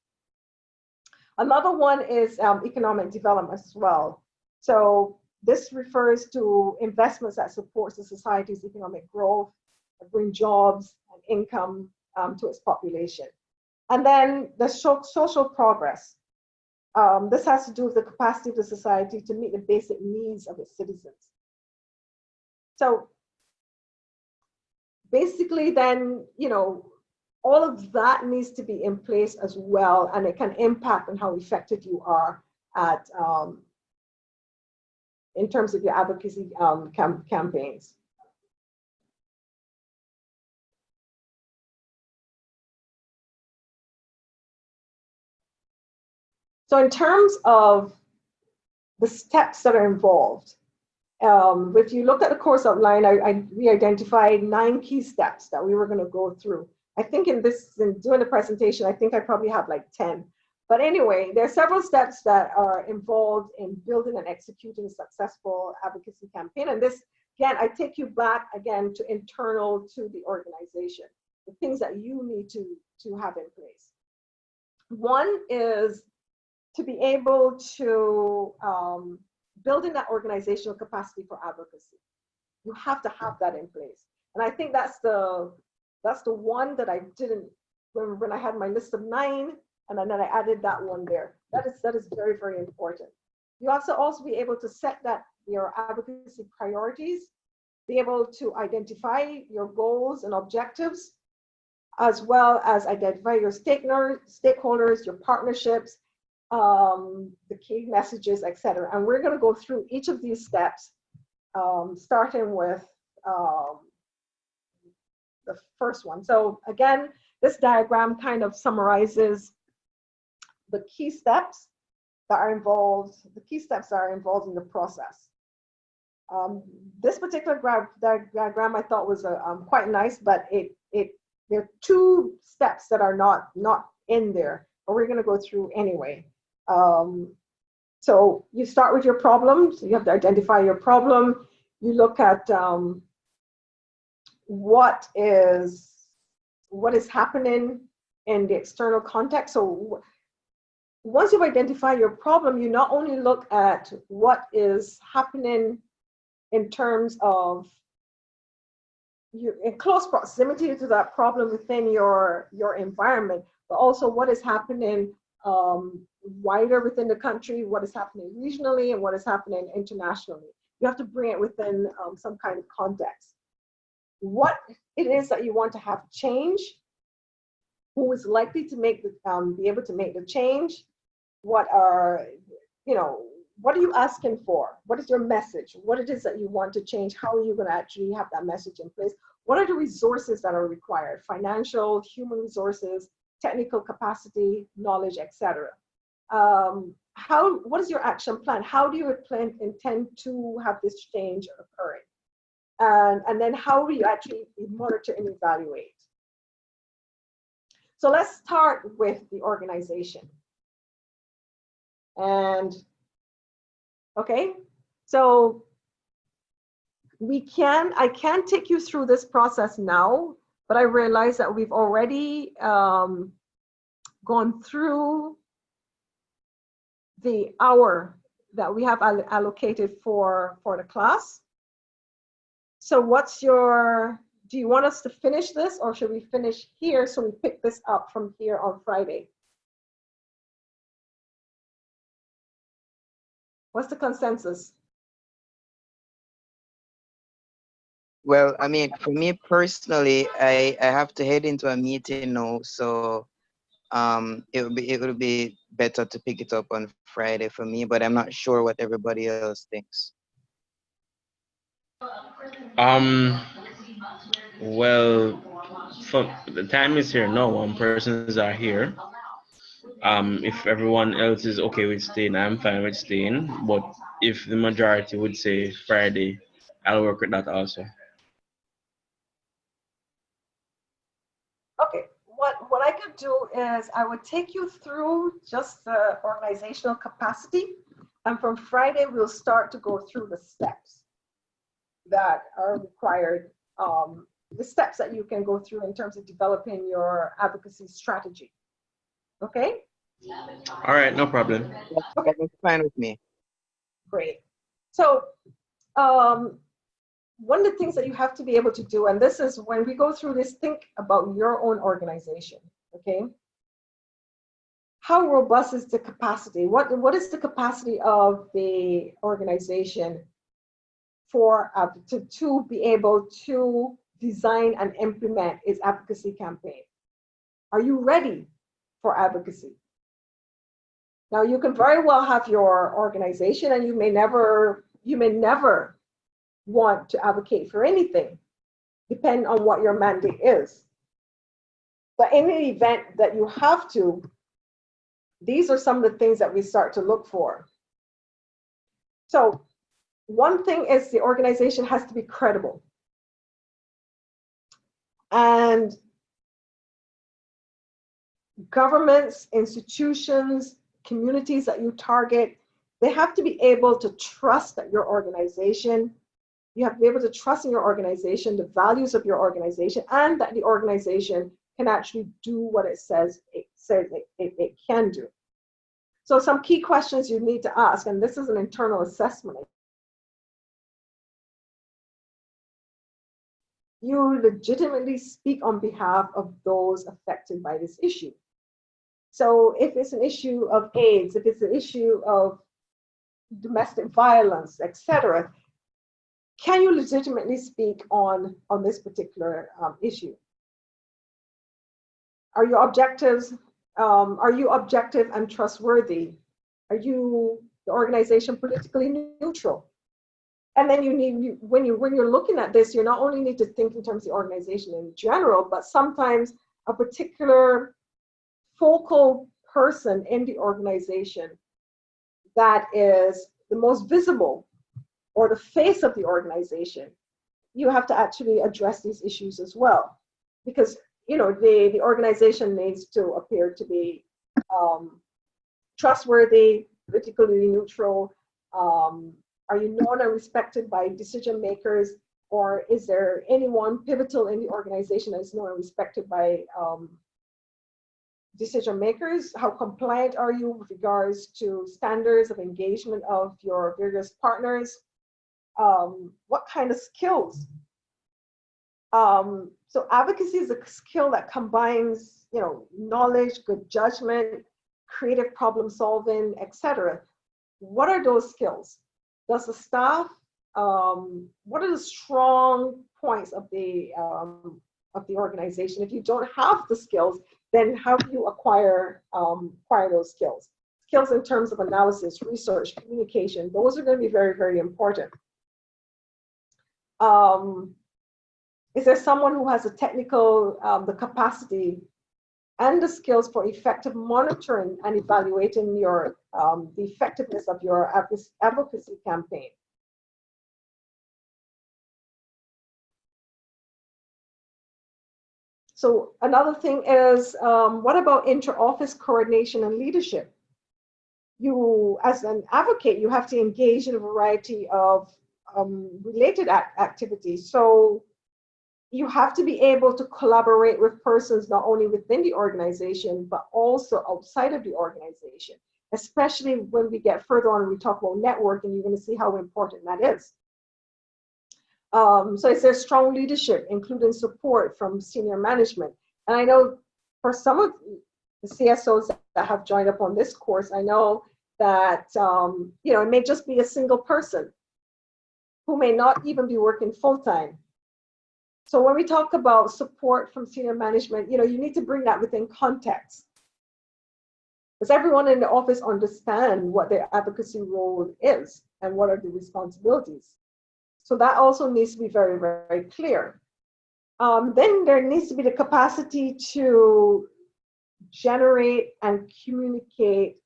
Another one is economic development as well. So this refers to investments that supports the society's economic growth, bring jobs and income to its population. And then the social progress. This has to do with the capacity of the society to meet the basic needs of its citizens. So basically then, you know, all of that needs to be in place as well, and it can impact on how effective you are at in terms of your advocacy campaigns. So in terms of the steps that are involved, if you look at the course outline, we identified 9 key steps that we were going to go through. I think in doing the presentation, I think I probably have like 10. But anyway, there are several steps that are involved in building and executing a successful advocacy campaign. And this, again, I take you back again to internal to the organization, the things that you need to have in place. One is to be able to building that organizational capacity for advocacy. You have to have that in place. And I think that's the one that I didn't, when I had my list of 9, and then I added that one there. That is very, very important. You have to also be able to set your advocacy priorities, be able to identify your goals and objectives, as well as identify your stakeholders, your partnerships, the key messages, etc. And we're going to go through each of these steps, starting with the first one. So again, this diagram kind of summarizes the key steps that are involved. The key steps that are involved in the process. This particular diagram I thought was quite nice, but there are 2 steps that are not in there, but we're going to go through anyway. So you start with your problem. So you have to identify your problem. You look at what is happening in the external context. So once you've identified your problem, you not only look at what is happening in terms of you're in close proximity to that problem within your environment, but also what is happening wider within the country, what is happening regionally, and what is happening internationally. You have to bring it within some kind of context. What it is that you want to have change, who is likely to make be able to make the change, what are you asking for? What is your message? What it is that you want to change? How are you going to actually have that message in place? What are the resources that are required? Financial, human resources, technical capacity, knowledge, etc. What is your action plan? How do you intend to have this change occurring? And then how will you actually monitor and evaluate? So let's start with the organization. And okay, so I can take you through this process now, but I realize that we've already gone through the hour that we have allocated for the class. So do you want us to finish this, or should we finish here so we pick this up from here on Friday? What's the consensus? Well, I mean, for me personally, I have to head into a meeting now, so it would be better to pick it up on Friday for me, but I'm not sure what everybody else thinks. Well, the time is here now. Persons are here. If everyone else is okay with staying, I'm fine with staying. But if the majority would say Friday, I'll work with that also. Okay, what I could do is I would take you through just the organizational capacity, and from Friday we'll start to go through the steps that are required, the steps that you can go through in terms of developing your advocacy strategy. Okay? All right, no problem. That's fine with me. Great. So one of the things that you have to be able to do, and this is when we go through this, think about your own organization, okay? How robust is the capacity? What is the capacity of the organization for to be able to design and implement its advocacy campaign? Are you ready for advocacy? Now, you can very well have your organization, and you may never want to advocate for anything, depending on what your mandate is. But in the event that you have to, these are some of the things that we start to look for. So one thing is the organization has to be credible. And governments, institutions, communities that you target, they have to be able to trust that your organization, you have to be able to trust in your organization, the values of your organization, and that the organization can actually do what it says it can do. So some key questions you need to ask, and this is an internal assessment. You legitimately speak on behalf of those affected by this issue. So if it's an issue of AIDS, if it's an issue of domestic violence, etc., can you legitimately speak on this particular issue? Are your objectives, are you objective and trustworthy? Are you, the organization, politically neutral? And then when you're looking at this, you not only need to think in terms of the organization in general, but sometimes a particular focal person in the organization that is the most visible or the face of the organization, you have to actually address these issues as well. Because the organization needs to appear to be trustworthy, politically neutral. Are you known and respected by decision makers, or is there anyone pivotal in the organization that is known and respected by decision makers? How compliant are you with regards to standards of engagement of your various partners? What kind of skills? So advocacy is a skill that combines, knowledge, good judgment, creative problem solving, etc. What are those skills? Does the staff? What are the strong points of the organization? If you don't have the skills, then how do you acquire those skills? Skills in terms of analysis, research, communication. Those are going to be very, very important. Is there someone who has the technical, the capacity and the skills for effective monitoring and evaluating your the effectiveness of your advocacy campaign? So another thing is, what about inter-office coordination and leadership? You, as an advocate, you have to engage in a variety of related activities. So you have to be able to collaborate with persons not only within the organization, but also outside of the organization, especially when we get further on and we talk about networking, you're going to see how important that is. So is there strong leadership, including support from senior management? And I know for some of the CSOs that have joined up on this course, I know that it may just be a single person who may not even be working full-time. So when we talk about support from senior management, you need to bring that within context. Does everyone in the office understand what their advocacy role is and what are the responsibilities? So that also needs to be very, very clear. Then there needs to be the capacity to generate and communicate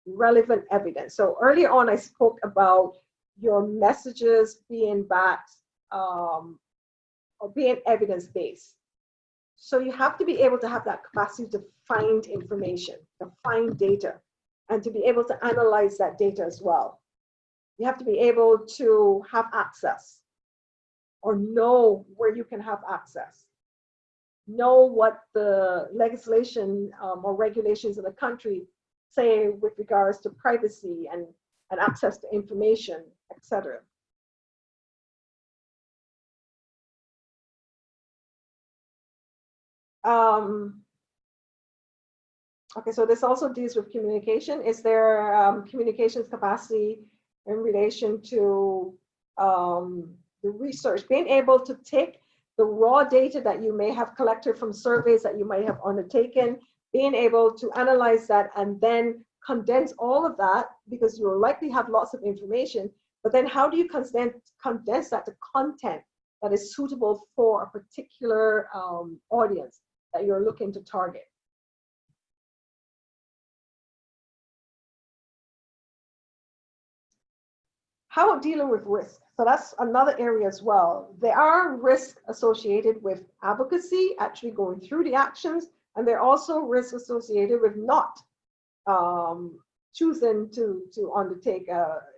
relevant evidence. So earlier on, I spoke about your messages being backed or being evidence-based. So you have to be able to have that capacity to find information, to find data, and to be able to analyze that data as well. You have to be able to have access or know where you can have access. Know what the legislation or regulations in the country say with regards to privacy and access to information, etc. Okay, so this also deals with communication. Is there communications capacity in relation to the research, being able to take the raw data that you may have collected from surveys that you might have undertaken, being able to analyze that and then condense all of that, because you'll likely have lots of information, but then how do you condense that to content that is suitable for a particular audience that you're looking to target? How about dealing with risk? So that's another area as well. There are risks associated with advocacy, actually going through the actions, and there are also risks associated with not choosing to undertake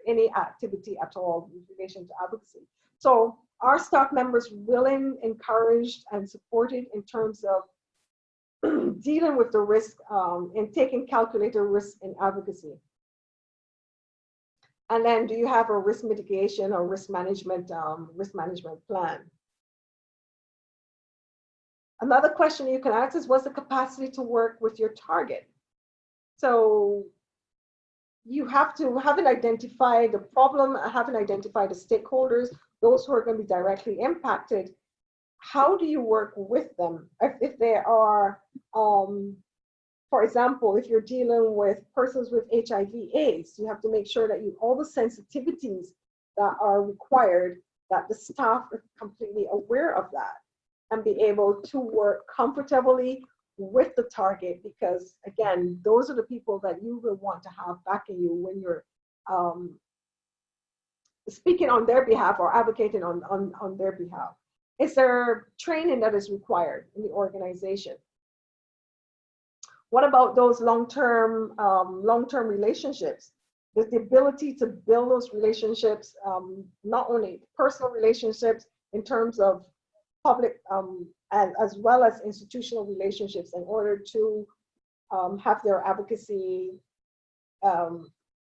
any activity at all in relation to advocacy. So are staff members willing, encouraged, and supported in terms of dealing with the risk and taking calculated risks in advocacy? And then do you have a risk mitigation or risk management plan? Another question you can ask is, what's the capacity to work with your target? So you have to, having identified the problem, having identified the stakeholders, those who are going to be directly impacted, how do you work with them? If they are, for example, if you're dealing with persons with HIV/AIDS, you have to make sure that all the sensitivities that are required, that the staff are completely aware of that and be able to work comfortably with the target, because again, those are the people that you will want to have backing you when you're speaking on their behalf or advocating on their behalf. Is there training that is required in the organization? What about those long-term relationships? There's the ability to build those relationships, not only personal relationships in terms of public, and as well as institutional relationships, in order to have their advocacy,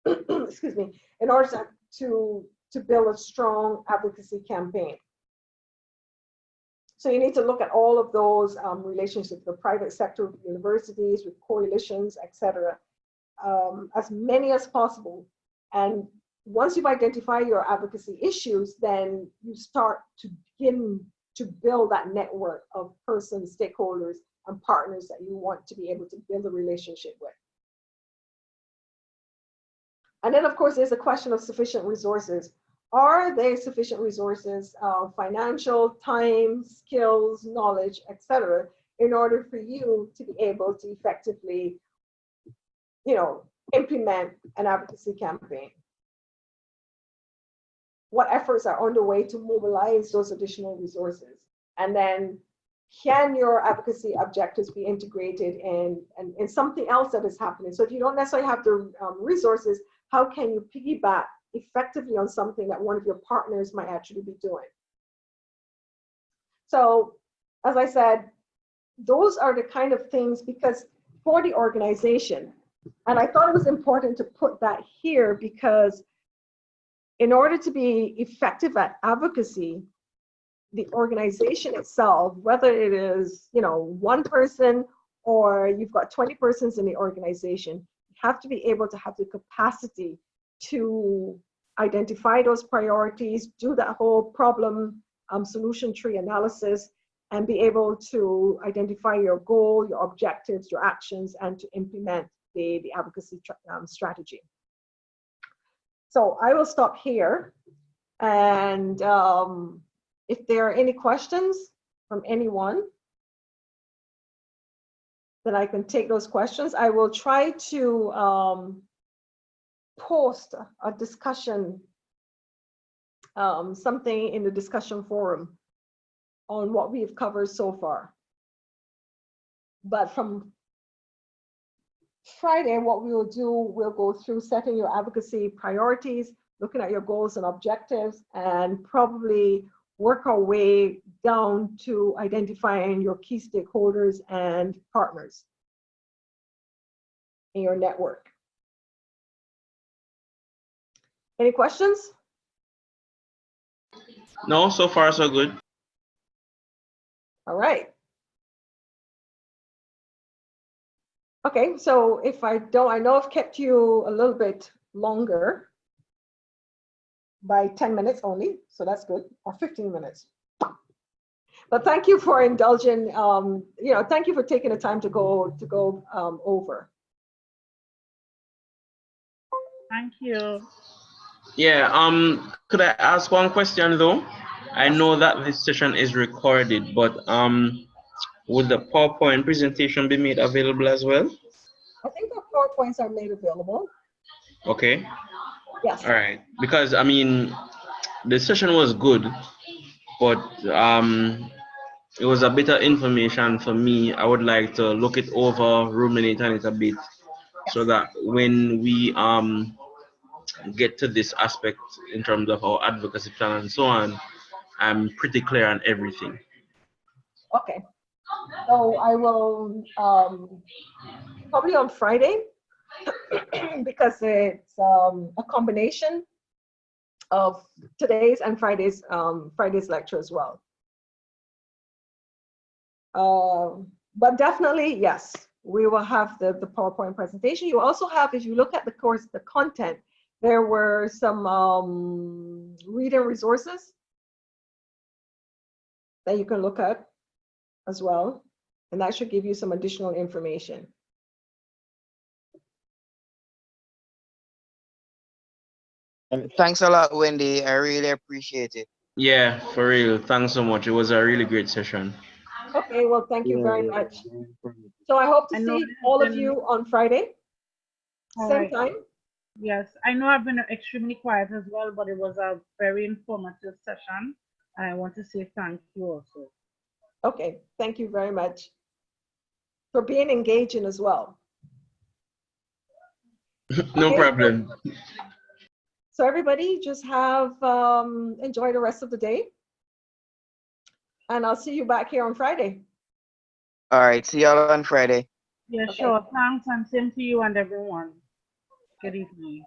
excuse me, in order to build a strong advocacy campaign. So you need to look at all of those relationships, the private sector, with universities, with coalitions, etc., as many as possible. And once you've identified your advocacy issues, then you start to begin to build that network of persons, stakeholders, and partners that you want to be able to build a relationship with. And then, of course, there's a question of sufficient resources. Are there sufficient resources, financial, time, skills, knowledge, etc., in order for you to be able to effectively, implement an advocacy campaign? What efforts are underway to mobilize those additional resources? And then, can your advocacy objectives be integrated in something else that is happening? So if you don't necessarily have the resources, how can you piggyback effectively on something that one of your partners might actually be doing? So, as I said, those are the kind of things, because for the organization, and I thought it was important to put that here, because in order to be effective at advocacy, the organization itself, whether it is, one person or you've got 20 persons in the organization, you have to be able to have the capacity to identify those priorities, do that whole problem solution tree analysis, and be able to identify your goal, your objectives, your actions, and to implement the advocacy strategy. So I will stop here, and if there are any questions from anyone, then I can take those questions. I will try to post a discussion, something in the discussion forum on what we've covered so far. But from Friday, what we will do, we'll go through setting your advocacy priorities, looking at your goals and objectives, and probably work our way down to identifying your key stakeholders and partners in your network. Any questions? No, so far so good. All right. Okay, so if I know I've kept you a little bit longer by 10 minutes only, so that's good, or 15 minutes. But thank you for indulging, thank you for taking the time to go over. Thank you. Yeah, could I ask one question though? I know that this session is recorded, but would the PowerPoint presentation be made available as well? I think the PowerPoints are made available. Okay. Yes. All right. Because I mean, the session was good, but it was a bit of information for me. I would like to look it over, ruminate on it a bit, so that when we get to this aspect in terms of our advocacy plan and so on, I'm pretty clear on everything. Okay. So I will probably on Friday because it's a combination of today's and Friday's lecture as well. But definitely, yes, we will have the PowerPoint presentation. You also have, if you look at the course, the content, there were some reading resources that you can look at as well, and that should give you some additional information. And thanks a lot, Wendy. I really appreciate it. Yeah, for real. Thanks so much. It was a really great session. Okay, well, thank you very Yeah, much. very informative. So I hope to I know see it has all of been- you on Friday, All same right. time. Yes, I know I've been extremely quiet as well, but it was a very informative session. I want to say thank you also. Okay, thank you very much for being engaging as well. No Okay, problem. So everybody just have, enjoy the rest of the day. And I'll see you back here on Friday. All right. See y'all on Friday. Yeah, Okay. sure. Thanks, and same to you and everyone. Good evening.